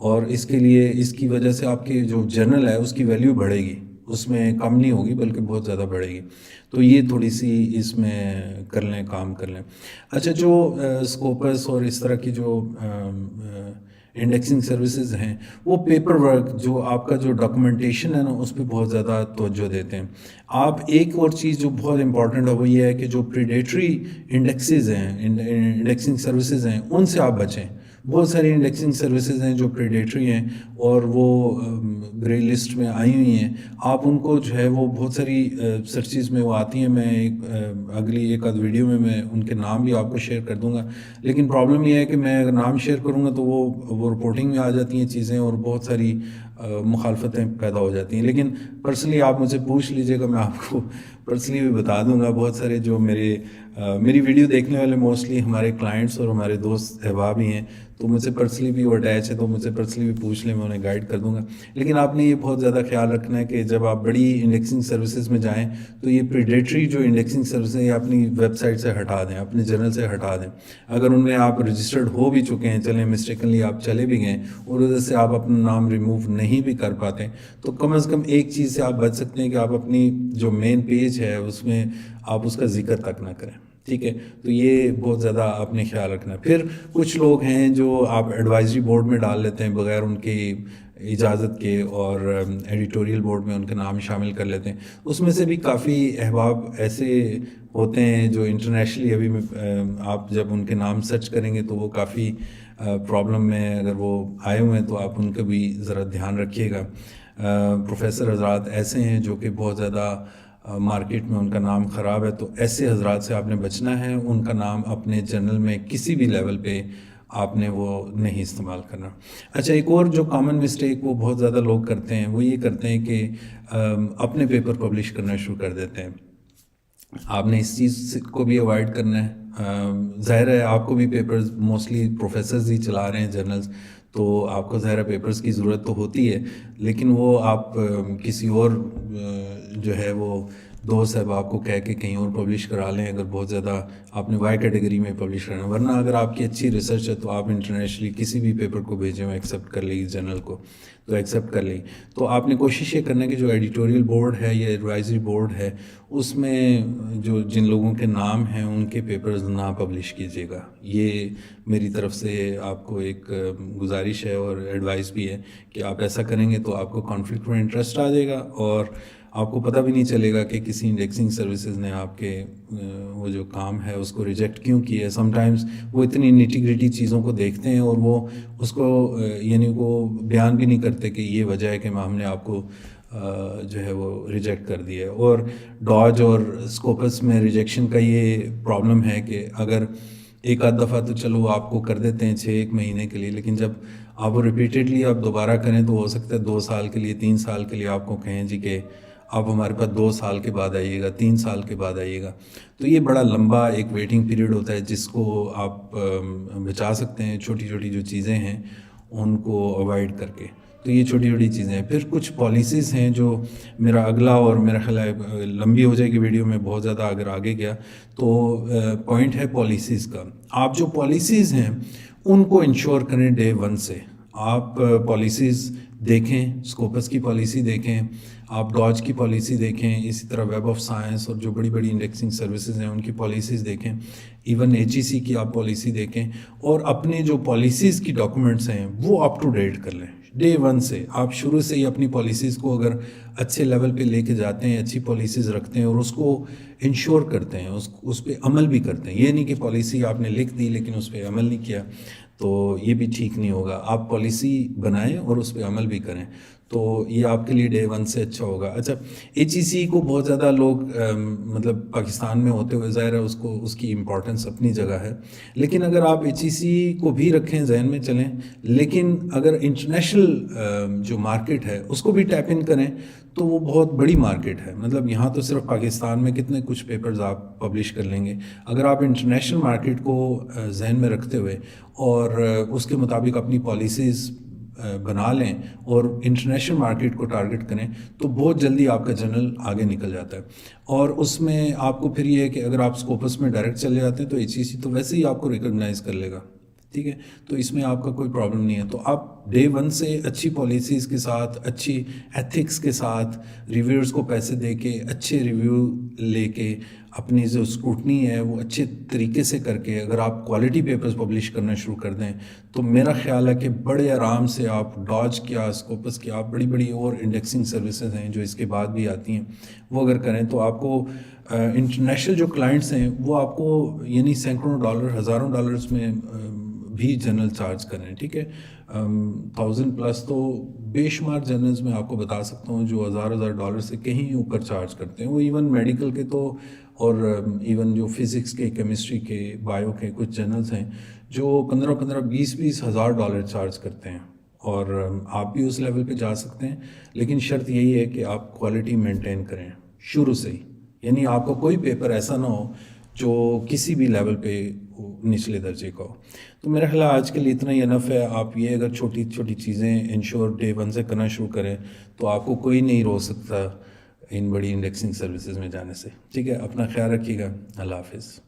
اور اس کے لیے اس کی وجہ سے آپ کے جو جرنل ہے اس کی ویلیو بڑھے گی، اس میں کم نہیں ہوگی بلکہ بہت زیادہ بڑھے گی. تو یہ تھوڑی سی اس میں کر لیں، کام کر لیں. اچھا، جو اسکوپس اور اس طرح کی جو انڈیکسنگ سروسز ہیں، وہ پیپر ورک جو آپ کا جو ڈاکومنٹیشن ہے نا، اس پہ بہت زیادہ توجہ دیتے ہیں. آپ ایک اور چیز جو بہت امپورٹنٹ ہے وہ یہ ہے کہ جو پریڈیٹری انڈیکسز ہیں، انڈیکسنگ سروسز ہیں، ان سے آپ بچیں. بہت ساری انڈیکسنگ سروسز ہیں جو پریڈیٹری ہیں اور وہ گرے لسٹ میں آئی ہوئی ہیں. آپ ان کو جو ہے وہ بہت ساری سرچز میں وہ آتی ہیں. میں اگلی ایک آدھ ویڈیو میں ان کے نام بھی آپ کو شیئر کر دوں گا. لیکن پرابلم یہ ہے کہ میں اگر نام شیئر کروں گا تو وہ رپورٹنگ میں آ جاتی ہیں چیزیں اور بہت ساری مخالفتیں پیدا ہو جاتی ہیں. لیکن پرسنلی آپ مجھ سے پوچھ لیجئے گا، میں آپ کو پرسنلی بھی بتا دوں گا. بہت سارے جو میری ویڈیو دیکھنے والے موسٹلی ہمارے کلائنٹس اور ہمارے دوست احباب ہی ہیں، تو مجھ سے پرسنلی بھی وہ اٹیچ ہے، تو مجھ سے پرسنلی بھی پوچھ لیں، میں انہیں گائیڈ کر دوں گا. لیکن آپ نے یہ بہت زیادہ خیال رکھنا ہے کہ جب آپ بڑی انڈیکسنگ سروسز میں جائیں تو یہ پریڈیٹری جو انڈیکسنگ سروسز ہیں یہ اپنی ویب سائٹ سے ہٹا دیں، اپنے جرنل سے ہٹا دیں. اگر ان میں آپ رجسٹرڈ ہو بھی چکے ہیں، چلیں مسٹیکنلی آپ چلے بھی گئے اور ادھر سے آپ اپنا نام ریموو نہیں بھی کر پاتے، تو کم از کم ایک چیز سے آپ بچ سکتے ہیں کہ آپ اپنی جو مین پیج ہے اس میں آپ اس کا ذکر تک نہ کریں. ٹھیک ہے، تو یہ بہت زیادہ آپ نے خیال رکھنا ہے. پھر کچھ لوگ ہیں جو آپ ایڈوائزری بورڈ میں ڈال لیتے ہیں بغیر ان کی اجازت کے، اور ایڈیٹوریل بورڈ میں ان کا نام شامل کر لیتے ہیں. اس میں سے بھی کافی احباب ایسے ہوتے ہیں جو انٹرنیشنلی ابھی آپ جب ان کے نام سرچ کریں گے تو وہ کافی پرابلم میں اگر وہ آئے ہوئے ہیں، تو آپ ان کا بھی ذرا دھیان رکھیے گا. پروفیسر حضرات ایسے ہیں جو کہ بہت زیادہ مارکیٹ میں ان کا نام خراب ہے، تو ایسے حضرات سے آپ نے بچنا ہے. ان کا نام اپنے جرنل میں کسی بھی لیول پہ آپ نے وہ نہیں استعمال کرنا. اچھا، ایک اور جو کامن مسٹیک وہ بہت زیادہ لوگ کرتے ہیں وہ یہ کرتے ہیں کہ اپنے پیپر پبلش کرنا شروع کر دیتے ہیں. آپ نے اس چیز کو بھی اوائڈ کرنا ہے. ظاہر ہے آپ کو بھی پیپرز موسٹلی پروفیسرز ہی چلا رہے ہیں جرنلز، تو آپ کو ظاہر پیپرز کی ضرورت تو ہوتی ہے، لیکن وہ آپ کسی اور جو ہے وہ دوست صاحب آپ کو کہہ کے کہیں اور پبلش کرا لیں اگر بہت زیادہ آپ نے وائی کیٹیگری میں پبلش کرنا. ورنہ اگر آپ کی اچھی ریسرچ ہے تو آپ انٹرنیشنلی کسی بھی پیپر کو بھیجیں وہ ایکسیپٹ کر لے گی، جرنل کو تو ایکسیپٹ کر لیں. تو آپ نے کوشش یہ کرنا ہے کہ جو ایڈیٹوریل بورڈ ہے یا ایڈوائزری بورڈ ہے اس میں جو جن لوگوں کے نام ہیں ان کے پیپرز نہ پبلش کیجیے گا. یہ میری طرف سے آپ کو ایک گزارش ہے اور ایڈوائس بھی ہے کہ آپ ایسا کریں گے تو آپ کو کانفلکٹ میں انٹرسٹ آ جائے گا اور آپ کو پتہ بھی نہیں چلے گا کہ کسی انڈیکسنگ سروسز نے آپ کے وہ جو کام ہے اس کو ریجیکٹ کیوں کیا ہے. سم ٹائمز وہ اتنی نیٹی گریٹی چیزوں کو دیکھتے ہیں اور وہ اس کو یعنی وہ بیان بھی نہیں کرتے کہ یہ وجہ ہے کہ ہم نے آپ کو جو ہے وہ ریجیکٹ کر دیا ہے. اور ڈاج اور اسکوپس میں ریجیکشن کا یہ پرابلم ہے کہ اگر ایک آدھ دفعہ تو چلو آپ کو کر دیتے ہیں 6 مہینے کے لیے، لیکن جب آپ وہ ریپیٹیڈلی آپ دوبارہ کریں تو ہو سکتا ہے 2 سال کے لیے 3 سال کے لیے آپ کو کہیں جی کہ آپ ہمارے پاس 2 سال کے بعد آئیے گا، 3 سال کے بعد آئیے گا. تو یہ بڑا لمبا ایک ویٹنگ پیریڈ ہوتا ہے جس کو آپ بچا سکتے ہیں چھوٹی چھوٹی جو چیزیں ہیں ان کو اوائڈ کر کے. تو یہ چھوٹی چھوٹی چیزیں ہیں. پھر کچھ پالیسیز ہیں جو میرا اگلا اور میرا خیال ہے لمبی ہو جائے گی ویڈیو میں بہت زیادہ اگر آگے گیا تو پوائنٹ ہے پالیسیز کا. آپ جو پالیسیز ہیں ان کو انشور کریں ڈے 1 سے. آپ پالیسیز دیکھیں، اسکوپس کی پالیسی دیکھیں، آپ ڈاج کی پالیسی دیکھیں، اسی طرح ویب آف سائنس اور جو بڑی بڑی انڈیکسنگ سروسز ہیں ان کی پالیسیز دیکھیں، ایون HEC کی آپ پالیسی دیکھیں، اور اپنے جو پالیسیز کی ڈاکومنٹس ہیں وہ اپ ٹو ڈیٹ کر لیں ڈے 1 سے. آپ شروع سے ہی اپنی پالیسیز کو اگر اچھے لیول پہ لے کے جاتے ہیں، اچھی پالیسیز رکھتے ہیں اور اس کو انشور کرتے ہیں، اس پہ عمل بھی کرتے ہیں. یہ نہیں کہ پالیسی آپ نے لکھ دی لیکن اس پہ عمل نہیں کیا، تو یہ بھی ٹھیک نہیں ہوگا. آپ پالیسی بنائیں اور اس پہ عمل بھی کریں، تو یہ آپ کے لیے ڈے 1 سے اچھا ہوگا. اچھا، HEC کو بہت زیادہ لوگ مطلب پاکستان میں ہوتے ہوئے ظاہر ہے اس کی امپورٹنس اپنی جگہ ہے، لیکن اگر آپ HEC کو بھی رکھیں ذہن میں چلیں، لیکن اگر انٹرنیشنل جو مارکیٹ ہے اس کو بھی ٹیپ ان کریں تو وہ بہت بڑی مارکیٹ ہے. مطلب یہاں تو صرف پاکستان میں کتنے کچھ پیپرز آپ پبلش کر لیں گے. اگر آپ انٹرنیشنل مارکیٹ کو ذہن میں رکھتے ہوئے اور اس کے مطابق اپنی پالیسیز بنا لیں اور انٹرنیشنل مارکیٹ کو ٹارگٹ کریں تو بہت جلدی آپ کا جرنل آگے نکل جاتا ہے. اور اس میں آپ کو پھر یہ ہے کہ اگر آپ اسکوپس میں ڈائریکٹ چلے جاتے ہیں تو HEC تو ویسے ہی آپ کو ریکگنائز کر لے گا. ٹھیک ہے. تو اس میں آپ کا کوئی پرابلم نہیں ہے. تو آپ ڈے ون سے اچھی پالیسیز کے ساتھ, اچھی ایتھکس کے ساتھ, ریویورز کو پیسے دے کے اچھے ریویو لے کے اپنی جو اسکروٹنی ہے وہ اچھے طریقے سے کر کے اگر آپ کوالٹی پیپرز پبلش کرنا شروع کر دیں تو میرا خیال ہے کہ بڑے آرام سے آپ ڈاج کیا, اسکوپس کیا, آپ بڑی بڑی اور انڈیکسنگ سروسز ہیں جو اس کے بعد بھی آتی ہیں وہ اگر کریں تو آپ کو انٹرنیشنل جو کلائنٹس ہیں وہ آپ کو یعنی سینکڑوں ڈالر, ہزاروں ڈالرز میں بھی جنرل چارج کریں. ٹھیک ہے, 1000+ تو بے شمار جرنلز میں آپ کو بتا سکتا ہوں جو ہزار ڈالر سے کہیں اوپر چارج کرتے ہیں. وہ ایون میڈیکل کے تو اور ایون جو فزکس کے, کیمسٹری کے, بایو کے کچھ جرنلز ہیں جو 15-20 ہزار ڈالر چارج کرتے ہیں, اور آپ بھی اس لیول پہ جا سکتے ہیں. لیکن شرط یہی ہے کہ آپ کوالٹی مینٹین کریں شروع سے ہی, یعنی آپ کا کوئی پیپر ایسا نہ ہو جو کسی بھی لیول پہ نچلے درجے کا ہو. تو میرا خیال آج کے لیے اتنا ہی انف ہے. آپ یہ اگر چھوٹی چھوٹی چیزیں انشور ڈے ون سے کرنا شروع کریں تو آپ کو کوئی نہیں روک سکتا ان بڑی انڈیکسنگ سروسز میں جانے سے. ٹھیک ہے, اپنا خیال رکھیے گا. اللہ حافظ.